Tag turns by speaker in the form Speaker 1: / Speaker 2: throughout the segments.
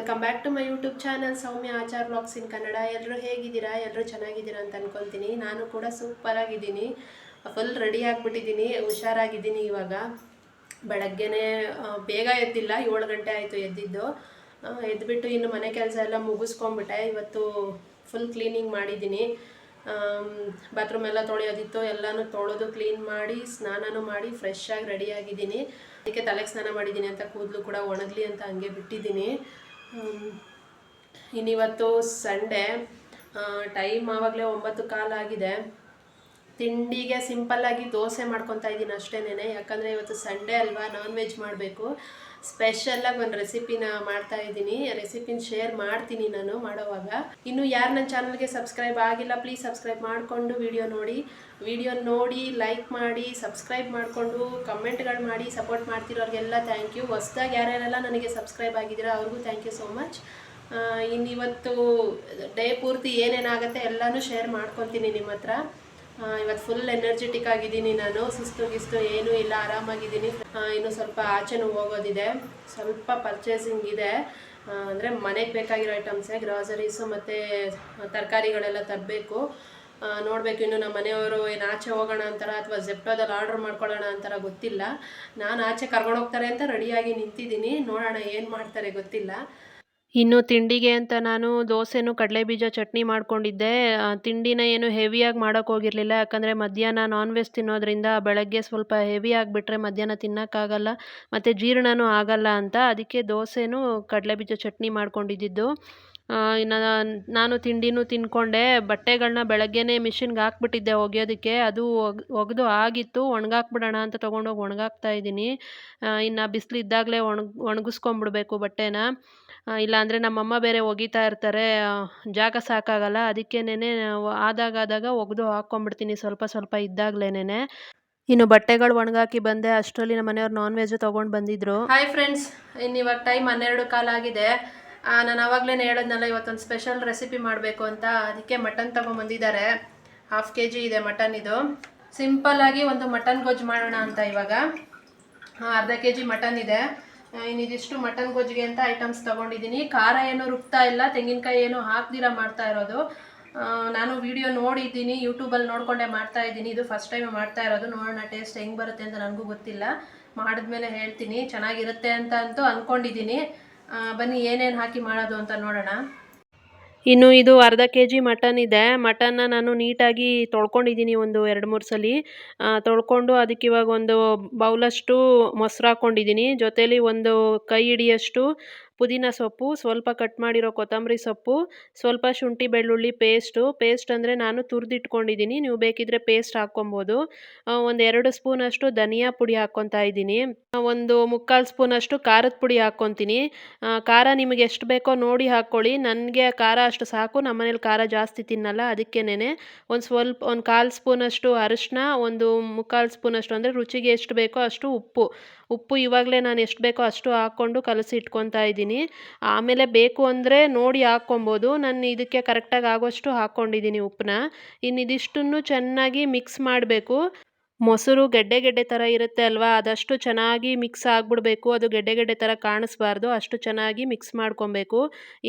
Speaker 1: Welcome back to my YouTube channel Soumya Achar vlogs in Kannada. ಎಲ್ಲರೂ ಹೇಗಿದ್ದೀರಾ? ಎಲ್ಲರೂ ಚೆನ್ನಾಗಿದ್ದೀರಾ ಅಂತ ಅನ್ಕೊತೀನಿ. ನಾನು ಕೂಡ ಸೂಪರ್ ಆಗಿದ್ದೀನಿ, ಫುಲ್ ರೆಡಿ ಆಗಿಬಿಟ್ಟಿದ್ದೀನಿ, ಹುಷಾರಾಗಿದ್ದೀನಿ. ಇವಾಗ ಬೆಳಗ್ಗೆನೇ ಬೇಗ ಎದ್ದಿಲ್ಲ, 7 ಗಂಟೆ ಆಯಿತು ಎದ್ದಿದ್ದು. ಎದ್ದುಬಿಟ್ಟು ಇನ್ನು ಮನೆ ಕೆಲಸ ಎಲ್ಲ ಮುಗಿಸ್ಕೊಂಡ್ಬಿಟ್ಟೆ. ಇವತ್ತು ಫುಲ್ ಕ್ಲೀನಿಂಗ್ ಮಾಡಿದ್ದೀನಿ. ಬಾತ್ರೂಮ್ ಎಲ್ಲ ತೊಳೆಯೋದಿತ್ತು, ಎಲ್ಲನೂ ತೊಳೆದು ಕ್ಲೀನ್ ಮಾಡಿ ಸ್ನಾನನೂ ಮಾಡಿ ಫ್ರೆಶ್ ಆಗಿ ರೆಡಿಯಾಗಿದ್ದೀನಿ. ಅದಕ್ಕೆ ತಲೆಗೆ ಸ್ನಾನ ಮಾಡಿದ್ದೀನಿ ಅಂತ ಕೂದಲು ಕೂಡ ಒಣಗಲಿ ಅಂತ ಹಂಗೆ ಬಿಟ್ಟಿದ್ದೀನಿ. ಇನ್ನಿವತ್ತು ಸಂಡೇ, ಟೈಮ್ ಆವಾಗಲೇ 9:15 ಆಗಿದೆ. ತಿಂಡಿಗೆ ಸಿಂಪಲ್ಲಾಗಿ ದೋಸೆ ಮಾಡ್ಕೊತಾ ಇದ್ದೀನಿ ಅಷ್ಟೇನೆ. ಯಾಕಂದರೆ ಇವತ್ತು ಸಂಡೇ ಅಲ್ವಾ, ನಾನ್ ವೆಜ್ ಮಾಡಬೇಕು. ಸ್ಪೆಷಲಾಗಿ ಒಂದು ರೆಸಿಪಿನ ಮಾಡ್ತಾ ಇದ್ದೀನಿ. ರೆಸಿಪಿನ ಶೇರ್ ಮಾಡ್ತೀನಿ ನಾನು ಮಾಡೋವಾಗ. ಇನ್ನು ಯಾರು ನನ್ನ ಚಾನಲ್ಗೆ ಸಬ್ಸ್ಕ್ರೈಬ್ ಆಗಿಲ್ಲ, ಪ್ಲೀಸ್ ಸಬ್ಸ್ಕ್ರೈಬ್ ಮಾಡಿಕೊಂಡು ವಿಡಿಯೋ ನೋಡಿ ಲೈಕ್ ಮಾಡಿ, ಸಬ್ಸ್ಕ್ರೈಬ್ ಮಾಡಿಕೊಂಡು ಕಮೆಂಟ್ಗಳು ಮಾಡಿ ಸಪೋರ್ಟ್ ಮಾಡ್ತಿರೋರಿಗೆಲ್ಲ ಥ್ಯಾಂಕ್ ಯು. ಹೊಸ್ದಾಗಿ ಯಾರ್ಯಾರೆಲ್ಲ ನನಗೆ ಸಬ್ಸ್ಕ್ರೈಬ್ ಆಗಿದ್ದೀರಾ ಅವ್ರಿಗೂ ಥ್ಯಾಂಕ್ ಯು ಸೋ ಮಚ್. ಇನ್ನಿವತ್ತು ಡೇ ಪೂರ್ತಿ ಏನೇನಾಗುತ್ತೆ ಎಲ್ಲನೂ ಶೇರ್ ಮಾಡ್ಕೊತೀನಿ ನಿಮ್ಮ ಹತ್ರ. ಇವತ್ತು ಫುಲ್ ಎನರ್ಜೆಟಿಕ್ ಆಗಿದ್ದೀನಿ ನಾನು, ಸುಸ್ತು ಏನೂ ಇಲ್ಲ, ಆರಾಮಾಗಿದ್ದೀನಿ. ಇನ್ನು ಸ್ವಲ್ಪ ಆಚೆನೂ ಹೋಗೋದಿದೆ, ಸ್ವಲ್ಪ ಪರ್ಚೇಸಿಂಗ್ ಇದೆ. ಅಂದರೆ ಮನೆಗೆ ಬೇಕಾಗಿರೋ ಐಟಮ್ಸೇ, ಗ್ರಾಸರೀಸು ಮತ್ತು ತರಕಾರಿಗಳೆಲ್ಲ ತರಬೇಕು. ನೋಡಬೇಕು ಇನ್ನು ನಮ್ಮ ಮನೆಯವರು ಏನು ಆಚೆ ಹೋಗೋಣ ಅಂತಾರ ಅಥವಾ ಜೆಪ್ಟೋದಲ್ಲಿ ಆರ್ಡ್ರ್ ಮಾಡ್ಕೊಳ್ಳೋಣ ಅಂತಾರ ಗೊತ್ತಿಲ್ಲ. ನಾನು ಆಚೆ ಕರ್ಕೊಂಡೋಗ್ತಾರೆ ಅಂತ ರೆಡಿಯಾಗಿ ನಿಂತಿದ್ದೀನಿ, ನೋಡೋಣ ಏನು ಮಾಡ್ತಾರೆ ಗೊತ್ತಿಲ್ಲ. ಇನ್ನು ತಿಂಡಿಗೆ ಅಂತ ನಾನು ದೋಸೆನೂ ಕಡಲೆಬೀಜ ಚಟ್ನಿ ಮಾಡ್ಕೊಂಡಿದ್ದೆ. ತಿಂಡಿನ ಏನು ಹೆವಿಯಾಗಿ ಮಾಡೋಕ್ಕೆ ಹೋಗಿರಲಿಲ್ಲ, ಯಾಕಂದರೆ ಮಧ್ಯಾಹ್ನ ನಾನ್ ವೆಜ್ ತಿನ್ನೋದ್ರಿಂದ ಬೆಳಗ್ಗೆ ಸ್ವಲ್ಪ ಹೆವಿ ಆಗಿಬಿಟ್ರೆ ಮಧ್ಯಾಹ್ನ ತಿನ್ನೋಕ್ಕಾಗಲ್ಲ ಮತ್ತು ಜೀರ್ಣನೂ ಆಗಲ್ಲ ಅಂತ. ಅದಕ್ಕೆ ದೋಸೆನೂ ಕಡಲೆಬೀಜ ಚಟ್ನಿ ಮಾಡ್ಕೊಂಡಿದ್ದು. ನಾನು ತಿಂಡಿನೂ ತಿನ್ಕೊಂಡೆ. ಬಟ್ಟೆಗಳನ್ನ ಬೆಳಗ್ಗೆನೇ ಮಿಷಿನ್ಗೆ ಹಾಕ್ಬಿಟ್ಟಿದ್ದೆ ಒಗೆಯೋದಕ್ಕೆ, ಅದು ಒಗೆದು ಆಗಿತ್ತು. ಒಣಗಾಕ್ಬಿಡೋಣ ಅಂತ ತೊಗೊಂಡೋಗಿ ಒಣಗಾಕ್ತಾ ಇದ್ದೀನಿ. ಇನ್ನು ಬಿಸಿಲಿದ್ದಾಗಲೇ ಒಣಗಿಸ್ಕೊಂಬಿಡ್ಬೇಕು ಬಟ್ಟೆನ, ಇಲ್ಲಾಂದರೆ ನಮ್ಮಮ್ಮ ಬೇರೆ ಒಗಿತಾ ಇರ್ತಾರೆ, ಜಾಗ ಸಾಕಾಗಲ್ಲ. ಅದಕ್ಕೇನೆ ಆದಾಗ ಒಗೆದು ಹಾಕ್ಕೊಂಬಿಡ್ತೀನಿ ಸ್ವಲ್ಪ ಇದ್ದಾಗಲೇನೆ. ಇನ್ನು ಬಟ್ಟೆಗಳು ಒಣಗಾಕಿ ಬಂದೆ ಅಷ್ಟರಲ್ಲಿ ನಮ್ಮ ಮನೆಯವ್ರು ನಾನ್ ವೆಜ್ ತೊಗೊಂಡು ಬಂದಿದ್ರು. ಹಾಯ್ ಫ್ರೆಂಡ್ಸ್, ಇವಾಗ ಟೈಮ್ 12:15 ಆಗಿದೆ. ನಾನು ಆವಾಗಲೇ ಹೇಳಿದ್ನಲ್ಲ ಇವತ್ತೊಂದು ಸ್ಪೆಷಲ್ ರೆಸಿಪಿ ಮಾಡಬೇಕು ಅಂತ. ಅದಕ್ಕೆ ಮಟನ್ ತೊಗೊಂಬಂದಿದ್ದಾರೆ, 1/2 kg ಇದೆ ಮಟನ್. ಇದು ಸಿಂಪಲ್ಲಾಗಿ ಒಂದು ಮಟನ್ ಗೊಜ್ಜು ಮಾಡೋಣ ಅಂತ. ಇವಾಗ 1/2 kg ಮಟನ್ ಇದೆ. ಇನ್ನಿದಿಷ್ಟು ಮಟನ್ ಗೊಜ್ಜಿಗೆ ಅಂತ ಐಟಮ್ಸ್ ತೊಗೊಂಡಿದ್ದೀನಿ. ಖಾರ ಏನು ರುಬ್ತಾ ಇಲ್ಲ, ತೆಂಗಿನಕಾಯಿ ಏನು ಹಾಕ್ದಿರ ಮಾಡ್ತಾ ಇರೋದು. ನಾನು ವಿಡಿಯೋ ನೋಡಿದ್ದೀನಿ, ಯೂಟ್ಯೂಬಲ್ಲಿ ನೋಡಿಕೊಂಡೇ ಮಾಡ್ತಾ ಇದ್ದೀನಿ. ಇದು ಫಸ್ಟ್ ಟೈಮ್ ಮಾಡ್ತಾ ಇರೋದು. ನೋಡೋಣ ಟೇಸ್ಟ್ ಹೆಂಗೆ ಬರುತ್ತೆ ಅಂತ ನನಗೂ ಗೊತ್ತಿಲ್ಲ, ಮಾಡಿದ್ಮೇಲೆ ಹೇಳ್ತೀನಿ. ಚೆನ್ನಾಗಿರುತ್ತೆ ಅಂತ ಅಂತೂ ಅಂದ್ಕೊಂಡಿದ್ದೀನಿ. ಬನ್ನಿ ಏನೇನು ಹಾಕಿ ಮಾಡೋದು ಅಂತ ನೋಡೋಣ. ಇನ್ನು ಇದು 1/2 kg ಮಟನ್ ಇದೆ. ಮಟನ್ನ ನಾನು ನೀಟಾಗಿ ತೊಳ್ಕೊಂಡಿದ್ದೀನಿ ಒಂದು 2-3 ಸಲ. ತೊಳ್ಕೊಂಡು ಅದಕ್ಕೆ ಇವಾಗ ಒಂದು ಬೌಲಷ್ಟು ಮೊಸರು ಹಾಕ್ಕೊಂಡಿದ್ದೀನಿ. ಜೊತೇಲಿ ಒಂದು ಕೈ ಹಿಡಿಯಷ್ಟು ಪುದೀನ ಸೊಪ್ಪು, ಸ್ವಲ್ಪ ಕಟ್ ಮಾಡಿರೋ ಕೊತ್ತಂಬರಿ ಸೊಪ್ಪು, ಸ್ವಲ್ಪ ಶುಂಠಿ ಬೆಳ್ಳುಳ್ಳಿ ಪೇಸ್ಟ್ ಅಂದರೆ ನಾನು ತುರಿದಿಟ್ಕೊಂಡಿದ್ದೀನಿ, ನೀವು ಬೇಕಿದ್ರೆ ಪೇಸ್ಟ್ ಹಾಕ್ಕೊಬೋದು. ಒಂದು 2 ಸ್ಪೂನಷ್ಟು ಧನಿಯಾ ಪುಡಿ ಹಾಕ್ಕೊತಾ ಇದ್ದೀನಿ. ಒಂದು 3/4 ಸ್ಪೂನಷ್ಟು ಖಾರದ ಪುಡಿ ಹಾಕ್ಕೊತೀನಿ. ಖಾರ ನಿಮಗೆ ಎಷ್ಟು ಬೇಕೋ ನೋಡಿ ಹಾಕ್ಕೊಳ್ಳಿ. ನನಗೆ ಖಾರ ಅಷ್ಟು ಸಾಕು, ನಮ್ಮನೇಲಿ ಖಾರ ಜಾಸ್ತಿ ತಿನ್ನಲ್ಲ, ಅದಕ್ಕೇನೆ. ಒಂದು 1/4 ಸ್ಪೂನಷ್ಟು ಅರಿಶಿನ, ಒಂದು 3/4 ಸ್ಪೂನಷ್ಟು ಅಂದರೆ ರುಚಿಗೆ ಎಷ್ಟು ಬೇಕೋ ಅಷ್ಟು ಉಪ್ಪು ಇವಾಗಲೇ ನಾನು ಎಷ್ಟು ಬೇಕೋ ಅಷ್ಟು ಹಾಕ್ಕೊಂಡು ಕಲಸಿ ಇಟ್ಕೊತಾ ಇದ್ದೀನಿ. ಆಮೇಲೆ ಬೇಕು ಅಂದರೆ ನೋಡಿ ಹಾಕ್ಕೊಬೋದು. ನಾನು ಇದಕ್ಕೆ ಕರೆಕ್ಟಾಗಿ ಆಗೋಷ್ಟು ಹಾಕ್ಕೊಂಡಿದ್ದೀನಿ ಉಪ್ಪನ್ನ. ಇನ್ನಿದಿಷ್ಟನ್ನು ಚೆನ್ನಾಗಿ ಮಿಕ್ಸ್ ಮಾಡಬೇಕು. ಮೊಸರು ಗೆಡ್ಡೆ ಥರ ಇರುತ್ತೆ ಅಲ್ವಾ, ಅದಷ್ಟು ಚೆನ್ನಾಗಿ ಮಿಕ್ಸ್ ಆಗಿಬಿಡ್ಬೇಕು. ಅದು ಗೆಡ್ಡೆ ಥರ ಕಾಣಿಸ್ಬಾರ್ದು, ಅಷ್ಟು ಚೆನ್ನಾಗಿ ಮಿಕ್ಸ್ ಮಾಡ್ಕೊಬೇಕು.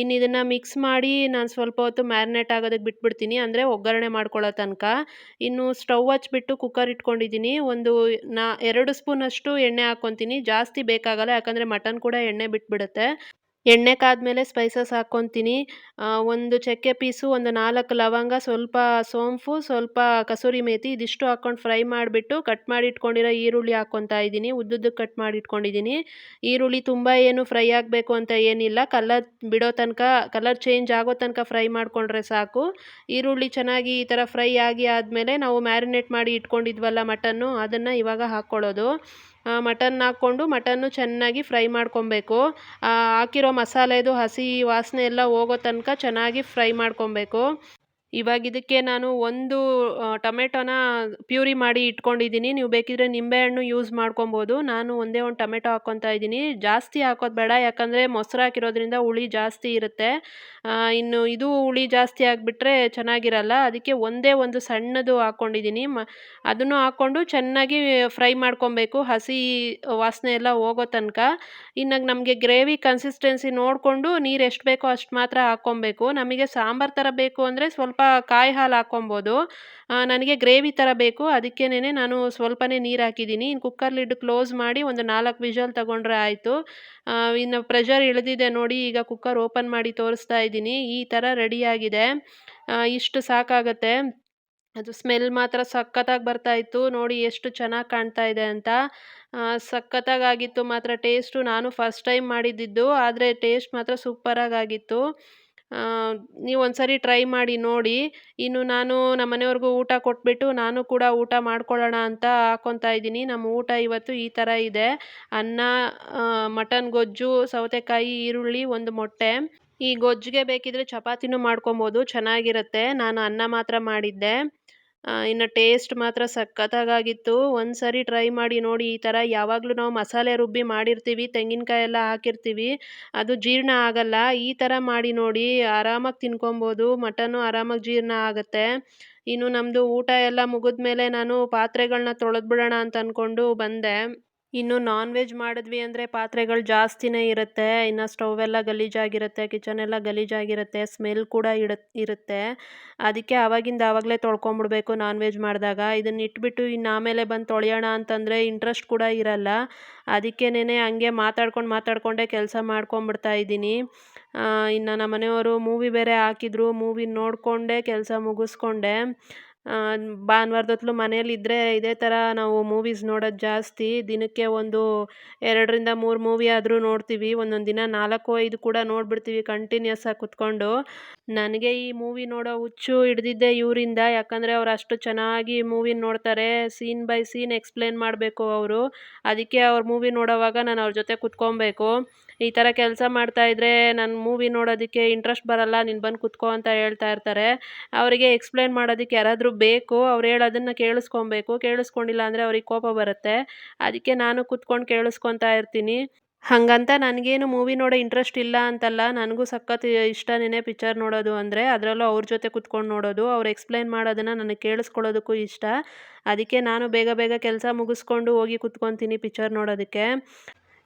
Speaker 1: ಇನ್ನು ಇದನ್ನು ಮಿಕ್ಸ್ ಮಾಡಿ ನಾನು ಸ್ವಲ್ಪ ಹೊತ್ತು ಮ್ಯಾರಿನೇಟ್ ಆಗೋದಕ್ಕೆ ಬಿಟ್ಬಿಡ್ತೀನಿ, ಅಂದರೆ ಒಗ್ಗರಣೆ ಮಾಡ್ಕೊಳ್ಳೋ ತನಕ. ಇನ್ನು ಸ್ಟವ್ ಹಚ್ಬಿಟ್ಟು ಕುಕ್ಕರ್ ಇಟ್ಕೊಂಡಿದ್ದೀನಿ. 2 ಸ್ಪೂನಷ್ಟು ಎಣ್ಣೆ ಹಾಕ್ಕೊತೀನಿ. ಜಾಸ್ತಿ ಬೇಕಾಗಲ್ಲ, ಯಾಕಂದರೆ ಮಟನ್ ಕೂಡ ಎಣ್ಣೆ ಬಿಟ್ಬಿಡುತ್ತೆ. ಎಣ್ಣೆ ಕಾದ್ಮೇಲೆ ಸ್ಪೈಸಸ್ ಹಾಕ್ಕೊತೀನಿ. ಒಂದು ಚಕ್ಕೆ ಪೀಸು, ಒಂದು 4 ಲವಂಗ, ಸ್ವಲ್ಪ ಸೋಂಪು, ಸ್ವಲ್ಪ ಕಸೂರಿ ಮೇಥಿ, ಇದಿಷ್ಟು ಹಾಕ್ಕೊಂಡು ಫ್ರೈ ಮಾಡಿಬಿಟ್ಟು ಕಟ್ ಮಾಡಿ ಇಟ್ಕೊಂಡಿರೋ ಈರುಳ್ಳಿ ಹಾಕ್ಕೊತಾ ಇದ್ದೀನಿ. ಉದ್ದುದ್ದಕ್ಕೆ ಕಟ್ ಮಾಡಿ ಇಟ್ಕೊಂಡಿದ್ದೀನಿ. ಈರುಳ್ಳಿ ತುಂಬ ಏನು ಫ್ರೈ ಆಗಬೇಕು ಅಂತ ಏನಿಲ್ಲ, ಕಲರ್ ಚೇಂಜ್ ಆಗೋ ತನಕ ಫ್ರೈ ಮಾಡಿಕೊಂಡ್ರೆ ಸಾಕು. ಈರುಳ್ಳಿ ಚೆನ್ನಾಗಿ ಈ ಥರ ಫ್ರೈ ಆದಮೇಲೆ ನಾವು ಮ್ಯಾರಿನೇಟ್ ಮಾಡಿ ಇಟ್ಕೊಂಡಿದ್ವಲ್ಲ ಮಟನ್ನು, ಅದನ್ನು ಇವಾಗ ಹಾಕ್ಕೊಳ್ಳೋದು. ಮಟನ್ ಹಾಕ್ಕೊಂಡು ಮಟನ್ನು ಚೆನ್ನಾಗಿ ಫ್ರೈ ಮಾಡ್ಕೊಬೇಕು. ಹಾಕಿರೋ ಮಸಾಲೆದು ಹಸಿ ವಾಸನೆ ಎಲ್ಲ ಹೋಗೋ ತನಕ ಚೆನ್ನಾಗಿ ಫ್ರೈ ಮಾಡ್ಕೊಬೇಕು. ಇವಾಗ ಇದಕ್ಕೆ ನಾನು ಒಂದು ಟೊಮೆಟೊನ ಪ್ಯೂರಿ ಮಾಡಿ ಇಟ್ಕೊಂಡಿದ್ದೀನಿ. ನೀವು ಬೇಕಿದ್ರೆ ನಿಂಬೆಹಣ್ಣು ಯೂಸ್ ಮಾಡ್ಕೊಬೋದು. ನಾನು ಒಂದೇ ಒಂದು ಟೊಮೆಟೊ ಹಾಕ್ಕೊತಾ ಇದ್ದೀನಿ. ಜಾಸ್ತಿ ಹಾಕೋದು ಬೇಡ, ಯಾಕಂದರೆ ಮೊಸರು ಹಾಕಿರೋದ್ರಿಂದ ಹುಳಿ ಜಾಸ್ತಿ ಇರುತ್ತೆ. ಇನ್ನು ಇದು ಹುಳಿ ಜಾಸ್ತಿ ಆಗಿಬಿಟ್ರೆ ಚೆನ್ನಾಗಿರಲ್ಲ. ಅದಕ್ಕೆ ಒಂದೇ ಒಂದು ಸಣ್ಣದು ಹಾಕ್ಕೊಂಡಿದ್ದೀನಿ. ಅದನ್ನು ಹಾಕ್ಕೊಂಡು ಚೆನ್ನಾಗಿ ಫ್ರೈ ಮಾಡ್ಕೊಬೇಕು, ಹಸಿ ವಾಸನೆ ಎಲ್ಲ ಹೋಗೋ ತನಕ. ಇನ್ನು ನಮಗೆ ಗ್ರೇವಿ ಕನ್ಸಿಸ್ಟೆನ್ಸಿ ನೋಡಿಕೊಂಡು ನೀರು ಎಷ್ಟು ಬೇಕೋ ಅಷ್ಟು ಮಾತ್ರ ಹಾಕ್ಕೊಬೇಕು. ನಮಗೆ ಸಾಂಬಾರು ಥರ ಬೇಕು ಅಂದರೆ ಸ್ವಲ್ಪ ಕಾಯಿ ಹಾಲು ಹಾಕ್ಕೊಬೋದು. ನನಗೆ ಗ್ರೇವಿ ಥರ ಬೇಕು, ಅದಕ್ಕೇನೆ ನಾನು ಸ್ವಲ್ಪನೇ ನೀರು ಹಾಕಿದ್ದೀನಿ. ಇನ್ನು ಕುಕ್ಕರ್ ಲಿಡ್ ಕ್ಲೋಸ್ ಮಾಡಿ ಒಂದು 4 ವಿಷಲ್ ತಗೊಂಡ್ರೆ ಆಯಿತು. ಇನ್ನು ಪ್ರೆಷರ್ ಇಳಿದಿದೆ ನೋಡಿ. ಈಗ ಕುಕ್ಕರ್ ಓಪನ್ ಮಾಡಿ ತೋರಿಸ್ತಾ ಇದ್ದೀನಿ. ಈ ಥರ ರೆಡಿಯಾಗಿದೆ. ಇಷ್ಟು ಸಾಕಾಗತ್ತೆ. ಅದು ಸ್ಮೆಲ್ ಮಾತ್ರ ಸಖತ್ತಾಗಿ ಬರ್ತಾಯಿತ್ತು. ನೋಡಿ ಎಷ್ಟು ಚೆನ್ನಾಗಿ ಕಾಣ್ತಾ ಇದೆ ಅಂತ. ಸಖತ್ತಾಗಿತ್ತು ಮಾತ್ರ ಟೇಸ್ಟು. ನಾನು ಫಸ್ಟ್ ಟೈಮ್ ಮಾಡಿದ್ದಿದ್ದು, ಆದರೆ ಟೇಸ್ಟ್ ಮಾತ್ರ ಸೂಪರಾಗಿತ್ತು. ನೀವು ಒಂದ್ಸರಿ ಟ್ರೈ ಮಾಡಿ ನೋಡಿ. ಇನ್ನು ನಾನು ನಮ್ಮ ಮನೆಯವ್ರಿಗೂ ಊಟ ಕೊಟ್ಬಿಟ್ಟು ನಾನು ಕೂಡ ಊಟ ಮಾಡ್ಕೊಳ್ಳೋಣ ಅಂತ ಹಾಕ್ಕೊತಾ ಇದ್ದೀನಿ. ನಮ್ಮ ಊಟ ಇವತ್ತು ಈ ಥರ ಇದೆ: ಅನ್ನ, ಮಟನ್ ಗೊಜ್ಜು, ಸೌತೆಕಾಯಿ, ಈರುಳ್ಳಿ, ಒಂದು ಮೊಟ್ಟೆ. ಈ ಗೊಜ್ಜಿಗೆ ಬೇಕಿದ್ರೆ ಚಪಾತಿನೂ ಮಾಡ್ಕೊಬೋದು, ಚೆನ್ನಾಗಿರುತ್ತೆ. ನಾನು ಅನ್ನ ಮಾತ್ರ ಮಾಡಿದ್ದೆ. ಇನ್ನು ಟೇಸ್ಟ್ ಮಾತ್ರ ಸಖತ್ತಾಗಿತ್ತು. ಒಂದು ಸರಿ ಟ್ರೈ ಮಾಡಿ ನೋಡಿ. ಈ ಥರ ಯಾವಾಗಲೂ ನಾವು ಮಸಾಲೆ ರುಬ್ಬಿ ಮಾಡಿರ್ತೀವಿ, ತೆಂಗಿನಕಾಯಿ ಎಲ್ಲ ಹಾಕಿರ್ತೀವಿ, ಅದು ಜೀರ್ಣ ಆಗಲ್ಲ. ಈ ಥರ ಮಾಡಿ ನೋಡಿ, ಆರಾಮಾಗಿ ತಿನ್ಕೊಬೋದು. ಮಟನ್ನು ಆರಾಮಾಗಿ ಜೀರ್ಣ ಆಗುತ್ತೆ. ಇನ್ನು ನಮ್ಮದು ಊಟ ಎಲ್ಲ ಮುಗಿದ್ಮೇಲೆ ನಾನು ಪಾತ್ರೆಗಳನ್ನ ತೊಳೆದ್ಬಿಡೋಣ ಅಂತ ಅಂದ್ಕೊಂಡು ಬಂದೆ. ಇನ್ನು ನಾನ್ ವೆಜ್ ಮಾಡಿದ್ವಿ ಅಂದರೆ ಪಾತ್ರೆಗಳು ಜಾಸ್ತಿನೇ ಇರುತ್ತೆ. ಇನ್ನು ಸ್ಟವ್ ಎಲ್ಲ ಗಲೀಜಾಗಿರುತ್ತೆ, ಕಿಚನ್ ಎಲ್ಲ ಗಲೀಜಾಗಿರುತ್ತೆ, ಸ್ಮೆಲ್ ಕೂಡ ಇರುತ್ತೆ. ಅದಕ್ಕೆ ಆವಾಗಿಂದ ಆವಾಗಲೇ ತೊಳ್ಕೊಂಬಿಡ್ಬೇಕು ನಾನ್ ವೆಜ್ ಮಾಡಿದಾಗ. ಇದನ್ನ ಇಟ್ಬಿಟ್ಟು ಇನ್ನು ಆಮೇಲೆ ಬಂದು ತೊಳೆಯೋಣ ಅಂತಂದರೆ ಇಂಟ್ರೆಸ್ಟ್ ಕೂಡ ಇರಲ್ಲ. ಅದಕ್ಕೇನೆ ಹಂಗೆ ಮಾತಾಡ್ಕೊಂಡೇ ಕೆಲಸ ಮಾಡ್ಕೊಂಬಿಡ್ತಾ ಇದ್ದೀನಿ. ಇನ್ನು ನಮ್ಮ ಮನೆಯವರು ಮೂವಿ ಬೇರೆ ಹಾಕಿದ್ರು. ಮೂವಿ ನೋಡಿಕೊಂಡೇ ಕೆಲಸ ಮುಗಿಸ್ಕೊಂಡೆ. ಭಾನುವಾರದೊತ್ತು ಮನೇಲಿದ್ದರೆ ಇದೇ ಥರ ನಾವು ಮೂವೀಸ್ ನೋಡೋದು ಜಾಸ್ತಿ. ದಿನಕ್ಕೆ ಒಂದು 2ರಿಂದ 3 ಮೂವಿ ಆದರೂ ನೋಡ್ತೀವಿ. ಒಂದೊಂದು ದಿನ 4, 5 ಕೂಡ ನೋಡಿಬಿಡ್ತೀವಿ ಕಂಟಿನ್ಯೂಸ್ ಆಗಿ ಕುತ್ಕೊಂಡು. ನನಗೆ ಈ ಮೂವಿ ನೋಡೋ ಹುಚ್ಚು ಹಿಡ್ದಿದ್ದೆ ಇವರಿಂದ. ಯಾಕಂದರೆ ಅವ್ರು ಅಷ್ಟು ಚೆನ್ನಾಗಿ ಮೂವಿ ನೋಡ್ತಾರೆ. ಸೀನ್ ಬೈ ಸೀನ್ ಎಕ್ಸ್ಪ್ಲೇನ್ ಮಾಡಬೇಕು ಅವರು. ಅದಕ್ಕೆ ಅವ್ರು ಮೂವಿ ನೋಡೋವಾಗ ನಾನು ಅವ್ರ ಜೊತೆ ಕುತ್ಕೊಬೇಕು. ಈ ಥರ ಕೆಲಸ ಮಾಡ್ತಾಯಿದ್ರೆ ನಾನು ಮೂವಿ ನೋಡೋದಕ್ಕೆ ಇಂಟ್ರೆಸ್ಟ್ ಬರಲ್ಲ, ನೀನು ಬಂದು ಕುತ್ಕೋ ಅಂತ ಹೇಳ್ತಾ ಇರ್ತಾರೆ. ಅವರಿಗೆ ಎಕ್ಸ್ಪ್ಲೇನ್ ಮಾಡೋದಕ್ಕೆ ಯಾರಾದರೂ ಬೇಕು. ಅವ್ರು ಹೇಳೋದನ್ನು ಕೇಳಿಸ್ಕೊಬೇಕು. ಕೇಳಿಸ್ಕೊಂಡಿಲ್ಲ ಅಂದರೆ ಅವ್ರಿಗೆ ಕೋಪ ಬರುತ್ತೆ. ಅದಕ್ಕೆ ನಾನು ಕುತ್ಕೊಂಡು ಕೇಳಿಸ್ಕೊತಾ ಇರ್ತೀನಿ. ಹಾಗಂತ ನನಗೇನು ಮೂವಿ ನೋಡೋ ಇಂಟ್ರೆಸ್ಟ್ ಇಲ್ಲ ಅಂತಲ್ಲ. ನನಗೂ ಸಖತ್ ಇಷ್ಟನೇ ಪಿಕ್ಚರ್ ನೋಡೋದು ಅಂದರೆ. ಅದರಲ್ಲೂ ಅವ್ರ ಜೊತೆ ಕುತ್ಕೊಂಡು ನೋಡೋದು, ಅವ್ರು ಎಕ್ಸ್ಪ್ಲೇನ್ ಮಾಡೋದನ್ನು ನನಗೆ ಕೇಳಿಸ್ಕೊಳ್ಳೋದಕ್ಕೂ ಇಷ್ಟ. ಅದಕ್ಕೆ ನಾನು ಬೇಗ ಬೇಗ ಕೆಲಸ ಮುಗಿಸ್ಕೊಂಡು ಹೋಗಿ ಕುತ್ಕೊತೀನಿ ಪಿಕ್ಚರ್ ನೋಡೋದಕ್ಕೆ.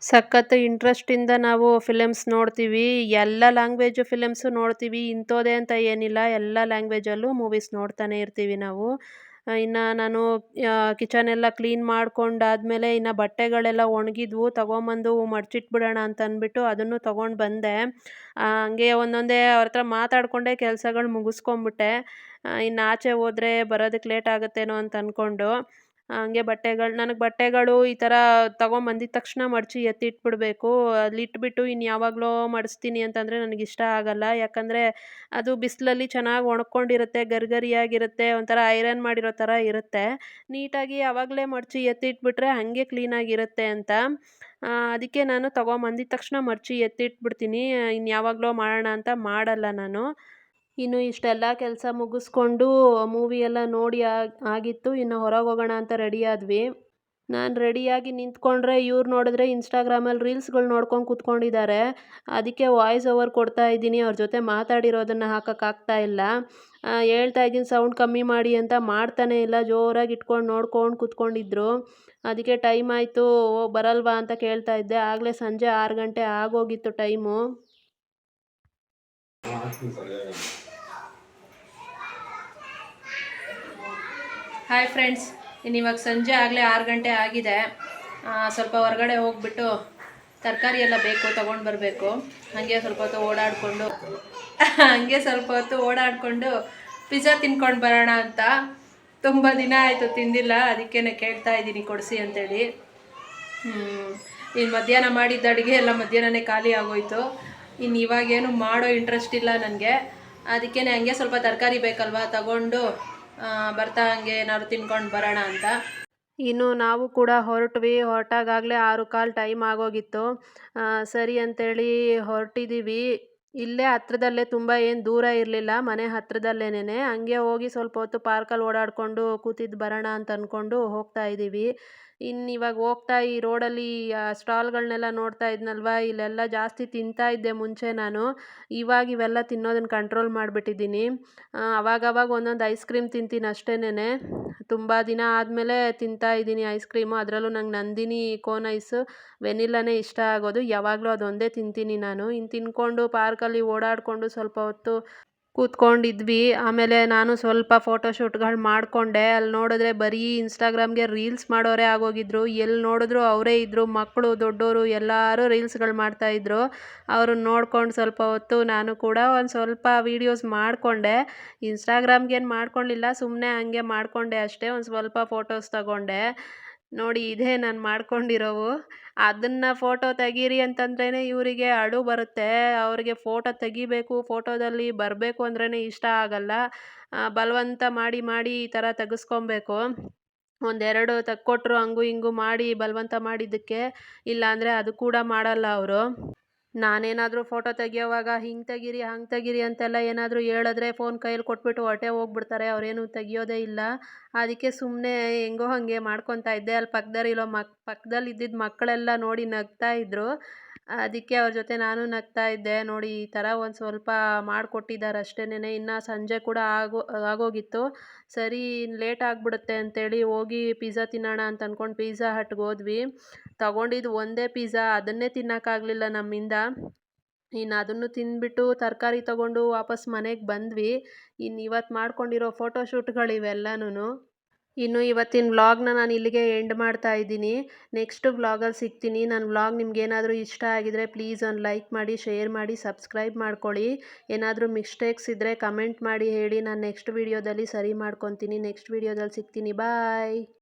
Speaker 1: ಸಖತ್ ಇಂಟ್ರೆಸ್ಟಿಂದ ನಾವು ಫಿಲಮ್ಸ್ ನೋಡ್ತೀವಿ. ಎಲ್ಲ ಲ್ಯಾಂಗ್ವೇಜು ಫಿಲಮ್ಸು ನೋಡ್ತೀವಿ. ಇಂಥದ್ದೇ ಅಂತ ಏನಿಲ್ಲ, ಎಲ್ಲ ಲ್ಯಾಂಗ್ವೇಜಲ್ಲೂ ಮೂವೀಸ್ ನೋಡ್ತಾನೆ ಇರ್ತೀವಿ ನಾವು. ಇನ್ನು ನಾನು ಕಿಚನ್ ಎಲ್ಲ ಕ್ಲೀನ್ ಮಾಡ್ಕೊಂಡಾದ್ಮೇಲೆ ಇನ್ನು ಬಟ್ಟೆಗಳೆಲ್ಲ ಒಣಗಿದ್ವು, ತೊಗೊಂಬಂದು ಮಡಚಿಟ್ಬಿಡೋಣ ಅಂತ ಅಂದ್ಬಿಟ್ಟು ಅದನ್ನು ತೊಗೊಂಡು ಬಂದೆ. ಹಂಗೆ ಒಂದೊಂದೇ ಅವ್ರ ಹತ್ರ ಮಾತಾಡಿಕೊಂಡೇ ಕೆಲಸಗಳು ಮುಗಿಸ್ಕೊಂಬಿಟ್ಟೆ. ಇನ್ನು ಆಚೆ ಹೋದರೆ ಬರೋದಕ್ಕೆ ಲೇಟ್ ಆಗುತ್ತೇನೋ ಅಂತ ಅಂದ್ಕೊಂಡು ಹಂಗೆ ನನಗೆ ಬಟ್ಟೆಗಳು ಈ ಥರ ತೊಗೊಂಬಂದಿದ ತಕ್ಷಣ ಮಡಚಿ ಎತ್ತಿಟ್ಬಿಡ್ಬೇಕು. ಅಲ್ಲಿ ಇಟ್ಬಿಟ್ಟು ಇನ್ನು ಯಾವಾಗಲೋ ಮಡಿಸ್ತೀನಿ ಅಂತಂದರೆ ನನಗಿಷ್ಟ ಆಗಲ್ಲ. ಯಾಕಂದರೆ ಅದು ಬಿಸಿಲಲ್ಲಿ ಚೆನ್ನಾಗಿ ಒಣಕೊಂಡಿರುತ್ತೆ, ಗರಿಗರಿಯಾಗಿರುತ್ತೆ, ಒಂಥರ ಐರನ್ ಮಾಡಿರೋ ಥರ ಇರುತ್ತೆ. ನೀಟಾಗಿ ಆವಾಗಲೇ ಮಡಚಿ ಎತ್ತಿಟ್ಬಿಟ್ರೆ ಹಾಗೆ ಕ್ಲೀನಾಗಿರುತ್ತೆ ಅಂತ. ಅದಕ್ಕೆ ನಾನು ತೊಗೊಂಬಂದಿದ ತಕ್ಷಣ ಮಡಚಿ ಎತ್ತಿಟ್ಬಿಡ್ತೀನಿ. ಇನ್ನು ಯಾವಾಗಲೋ ಮಾಡೋಣ ಅಂತ ಮಾಡಲ್ಲ ನಾನು. ಇನ್ನು ಇಷ್ಟೆಲ್ಲ ಕೆಲಸ ಮುಗಿಸ್ಕೊಂಡು ಮೂವಿ ಎಲ್ಲ ನೋಡಿ ಆಗಿತ್ತು. ಇನ್ನು ಹೊರಗೆ ಹೋಗೋಣ ಅಂತ ರೆಡಿ ಆದ್ವಿ. ನಾನು ರೆಡಿಯಾಗಿ ನಿಂತ್ಕೊಂಡ್ರೆ ಇವ್ರು ನೋಡಿದ್ರೆ ಇನ್ಸ್ಟಾಗ್ರಾಮಲ್ಲಿ ರೀಲ್ಸ್ಗಳು ನೋಡ್ಕೊಂಡು ಕೂತ್ಕೊಂಡಿದ್ದಾರೆ. ಅದಕ್ಕೆ ವಾಯ್ಸ್ ಓವರ್ ಕೊಡ್ತಾ ಇದ್ದೀನಿ. ಅವ್ರ ಜೊತೆ ಮಾತಾಡಿರೋದನ್ನು ಹಾಕೋಕ್ಕಾಗ್ತಾ ಇಲ್ಲ. ಹೇಳ್ತಾ ಇದ್ದೀನಿ ಸೌಂಡ್ ಕಮ್ಮಿ ಮಾಡಿ ಅಂತ, ಮಾಡ್ತಾನೇ ಇಲ್ಲ. ಜೋರಾಗಿ ಇಟ್ಕೊಂಡು ನೋಡ್ಕೊಂಡು ಕೂತ್ಕೊಂಡಿದ್ರು. ಅದಕ್ಕೆ ಟೈಮ್ ಆಯಿತು, ಬರಲ್ವಾ ಅಂತ ಕೇಳ್ತಾ ಇದ್ದೆ. ಆಗಲೇ ಸಂಜೆ 6 ಗಂಟೆ ಆಗೋಗಿತ್ತು ಟೈಮು. ಹಾಯ್ ಫ್ರೆಂಡ್ಸ್, ಇವಾಗ ಸಂಜೆ ಆಗಲೇ 6 ಗಂಟೆ ಆಗಿದೆ. ಸ್ವಲ್ಪ ಹೊರಗಡೆ ಹೋಗ್ಬಿಟ್ಟು ತರಕಾರಿ ಎಲ್ಲ ಬೇಕು, ತೊಗೊಂಡು ಬರಬೇಕು. ಹಾಗೆ ಸ್ವಲ್ಪ ಹೊತ್ತು ಓಡಾಡಿಕೊಂಡು ಪಿಜ್ಜಾ ತಿನ್ಕೊಂಡು ಬರೋಣ ಅಂತ. ತುಂಬ ದಿನ ಆಯಿತು ತಿಂದಿಲ್ಲ, ಅದಕ್ಕೇ ಕೇಳ್ತಾ ಇದ್ದೀನಿ ಕೊಡಿಸಿ ಅಂತೇಳಿ. ಇನ್ನು ಮಧ್ಯಾಹ್ನ ಮಾಡಿದ್ದ ಅಡುಗೆ ಎಲ್ಲ ಮಧ್ಯಾಹ್ನನೇ ಖಾಲಿ ಆಗೋಯ್ತು. ಇನ್ನು ಇವಾಗೇನು ಮಾಡೋ ಇಂಟ್ರೆಸ್ಟ್ ಇಲ್ಲ ನನಗೆ. ಅದಕ್ಕೇ ಹಂಗೆ ಸ್ವಲ್ಪ ತರಕಾರಿ ಬೇಕಲ್ವ, ತಗೊಂಡು ಬರ್ತಾ ಹಂಗೆ ಏನಾದ್ರು ತಿನ್ಕೊಂಡು ಬರೋಣ ಅಂತ. ಇನ್ನು ನಾವು ಕೂಡ ಹೊರಟಾಗಾಗಲೇ 6:15 ಟೈಮ್ ಆಗೋಗಿತ್ತು. ಸರಿ ಅಂತೇಳಿ ಹೊರಟಿದ್ದೀವಿ. ಇಲ್ಲೇ ಹತ್ರದಲ್ಲೇ ತುಂಬ ಏನು ದೂರ ಇರಲಿಲ್ಲ, ಮನೆ ಹತ್ರದಲ್ಲೇನೆ. ಹಂಗೆ ಹೋಗಿ ಸ್ವಲ್ಪ ಹೊತ್ತು ಪಾರ್ಕಲ್ಲಿ ಓಡಾಡಿಕೊಂಡು ಕೂತಿದ್ದು ಬರೋಣ ಅಂತ ಅಂದ್ಕೊಂಡು ಹೋಗ್ತಾ ಇದ್ದೀವಿ. ಇನ್ನು ಇವಾಗ ಹೋಗ್ತಾ ಈ ರೋಡಲ್ಲಿ ಸ್ಟಾಲ್ಗಳನ್ನೆಲ್ಲ ನೋಡ್ತಾ ಇದ್ನಲ್ವ, ಇಲ್ಲೆಲ್ಲ ಜಾಸ್ತಿ ತಿಂತಾ ಇದ್ದೆ ಮುಂಚೆ ನಾನು. ಇವಾಗ ಇವೆಲ್ಲ ತಿನ್ನೋದನ್ನು ಕಂಟ್ರೋಲ್ ಮಾಡಿಬಿಟ್ಟಿದ್ದೀನಿ. ಅವಾಗವಾಗ ಒಂದೊಂದು ಐಸ್ ಕ್ರೀಮ್ ತಿಂತೀನಿ ಅಷ್ಟೇನೆ. ತುಂಬ ದಿನ ಆದಮೇಲೆ ತಿಂತಾ ಇದ್ದೀನಿ ಐಸ್ ಕ್ರೀಮು. ಅದರಲ್ಲೂ ನಂಗೆ ನಂದಿನಿ ಕೋನ್ ಐಸು ವೆನಿಲಾನೇ ಇಷ್ಟ ಆಗೋದು. ಯಾವಾಗಲೂ ಅದೊಂದೇ ತಿಂತೀನಿ ನಾನು. ಇನ್ನು ತಿಂದ್ಕೊಂಡು ಪಾರ್ಕಲ್ಲಿ ಓಡಾಡಿಕೊಂಡು ಸ್ವಲ್ಪ ಹೊತ್ತು ಕೂತ್ಕೊಂಡಿದ್ವಿ. ಆಮೇಲೆ ನಾನು ಸ್ವಲ್ಪ ಫೋಟೋಶೂಟ್ಗಳು ಮಾಡಿಕೊಂಡೆ. ಅಲ್ಲಿ ನೋಡಿದ್ರೆ ಬರೀ ಇನ್ಸ್ಟಾಗ್ರಾಮ್ಗೆ ರೀಲ್ಸ್ ಮಾಡೋರೇ ಆಗೋಗಿದ್ರು. ಎಲ್ಲಿ ನೋಡಿದ್ರು ಅವರೇ ಇದ್ದರು, ಮಕ್ಕಳು ದೊಡ್ಡೋರು ಎಲ್ಲರೂ ರೀಲ್ಸ್ಗಳು ಮಾಡ್ತಾಯಿದ್ರು. ಅವ್ರನ್ನ ನೋಡ್ಕೊಂಡು ಸ್ವಲ್ಪ ಹೊತ್ತು ನಾನು ಕೂಡ ಒಂದು ಸ್ವಲ್ಪ ವೀಡಿಯೋಸ್ ಮಾಡಿಕೊಂಡೆ. ಇನ್ಸ್ಟಾಗ್ರಾಮ್ಗೇನು ಮಾಡ್ಕೊಳ್ಳಿಲ್ಲ, ಸುಮ್ಮನೆ ಹಂಗೆ ಮಾಡಿಕೊಂಡೆ ಅಷ್ಟೇ. ಒಂದು ಸ್ವಲ್ಪ ಫೋಟೋಸ್ ತಗೊಂಡೆ. ನೋಡಿ ಇದೇ ನಾನು ಮಾಡ್ಕೊಂಡಿರೋವು. ಅದನ್ನು ಫೋಟೋ ತೆಗೀರಿ ಅಂತಂದ್ರೇ ಇವರಿಗೆ ಅಳು ಬರುತ್ತೆ. ಅವ್ರಿಗೆ ಫೋಟೋ ತೆಗಿಬೇಕು, ಫೋಟೋದಲ್ಲಿ ಬರಬೇಕು ಅಂದ್ರೇ ಇಷ್ಟ ಆಗಲ್ಲ. ಬಲವಂತ ಮಾಡಿ ಮಾಡಿ ಈ ಥರ ತೆಗೆಸ್ಕೊಬೇಕು. ಒಂದೆರಡು ತೆಗ್ಕೊಟ್ರು ಹಂಗು ಹಿಂಗು ಮಾಡಿ ಬಲವಂತ ಮಾಡಿದ್ದಕ್ಕೆ. ಇಲ್ಲಾಂದರೆ ಅದು ಕೂಡ ಮಾಡಲ್ಲ ಅವರು. ನಾನೇನಾದರೂ ಫೋಟೋ ತೆಗಿಯೋವಾಗ ಹಿಂಗೆ ತೆಗೀರಿ ಹಂಗೆ ತೆಗೀರಿ ಅಂತೆಲ್ಲ ಏನಾದರೂ ಹೇಳಿದ್ರೆ ಫೋನ್ ಕೈಯಲ್ಲಿ ಕೊಟ್ಬಿಟ್ಟು ಹೊರಟೇ ಹೋಗ್ಬಿಡ್ತಾರೆ. ಅವರೇನು ತೆಗಿಯೋದೇ ಇಲ್ಲ. ಅದಕ್ಕೆ ಸುಮ್ಮನೆ ಹೆಂಗೋ ಹಾಗೆ ಮಾಡ್ಕೊತಾ ಇದ್ದೆ. ಅಲ್ಲಿ ಪಕ್ಕದಲ್ಲಿ ಇದ್ದಿದ್ದ ಮಕ್ಕಳೆಲ್ಲ ನೋಡಿ ನಗ್ತಾ ಇದ್ದರು. ಅದಕ್ಕೆ ಅವ್ರ ಜೊತೆ ನಾನು ನಗ್ತಾ ಇದ್ದೆ. ನೋಡಿ ಈ ಥರ ಒಂದು ಸ್ವಲ್ಪ ಮಾಡಿಕೊಟ್ಟಿದ್ದಾರೆ ಅಷ್ಟೇನೆ. ಇನ್ನು ಸಂಜೆ ಕೂಡ ಆಗೋಗಿತ್ತು. ಸರಿ ಲೇಟ್ ಆಗಿಬಿಡುತ್ತೆ ಅಂತೇಳಿ ಹೋಗಿ ಪಿಜ್ಜಾ ತಿನ್ನೋಣ ಅಂತ ಅಂದ್ಕೊಂಡು ಪಿಜ್ಜಾ ಹಟ್ಗೆ ಹೋದ್ವಿ. ತಗೊಂಡಿದ್ದು ಒಂದೇ ಪಿಜ್ಜಾ, ಅದನ್ನೇ ತಿನ್ನೋಕ್ಕಾಗಲಿಲ್ಲ ನಮ್ಮಿಂದ. ಇನ್ನು ಅದನ್ನು ತಿಂದ್ಬಿಟ್ಟು ತರಕಾರಿ ತಗೊಂಡು ವಾಪಸ್ ಮನೆಗೆ ಬಂದ್ವಿ. ಇನ್ನು ಇವತ್ತು ಮಾಡ್ಕೊಂಡಿರೋ ಫೋಟೋಶೂಟ್ಗಳಿವೆಲ್ಲನೂ. ಇನ್ನು ಇವತ್ತಿನ ವ್ಲಾಗ್ನ ನಾನು ಇಲ್ಲಿಗೆ ಎಂಡ್ ಮಾಡ್ತಾ ಇದ್ದೀನಿ. ನೆಕ್ಸ್ಟ್ ವ್ಲಾಗಲ್ಲಿ ಸಿಗ್ತೀನಿ. ನನ್ನ ವ್ಲಾಗ್ ನಿಮ್ಗೇನಾದರೂ ಇಷ್ಟ ಆಗಿದರೆ ಪ್ಲೀಸ್ ಒಂದು ಲೈಕ್ ಮಾಡಿ, ಶೇರ್ ಮಾಡಿ, ಸಬ್ಸ್ಕ್ರೈಬ್ ಮಾಡ್ಕೊಳ್ಳಿ. ಏನಾದರೂ ಮಿಸ್ಟೇಕ್ಸ್ ಇದ್ದರೆ ಕಮೆಂಟ್ ಮಾಡಿ ಹೇಳಿ. ನಾನು ನೆಕ್ಸ್ಟ್ ವೀಡಿಯೋದಲ್ಲಿ ಸರಿ ಮಾಡ್ಕೊತೀನಿ. ನೆಕ್ಸ್ಟ್ ವೀಡಿಯೋದಲ್ಲಿ ಸಿಗ್ತೀನಿ. ಬಾಯ್.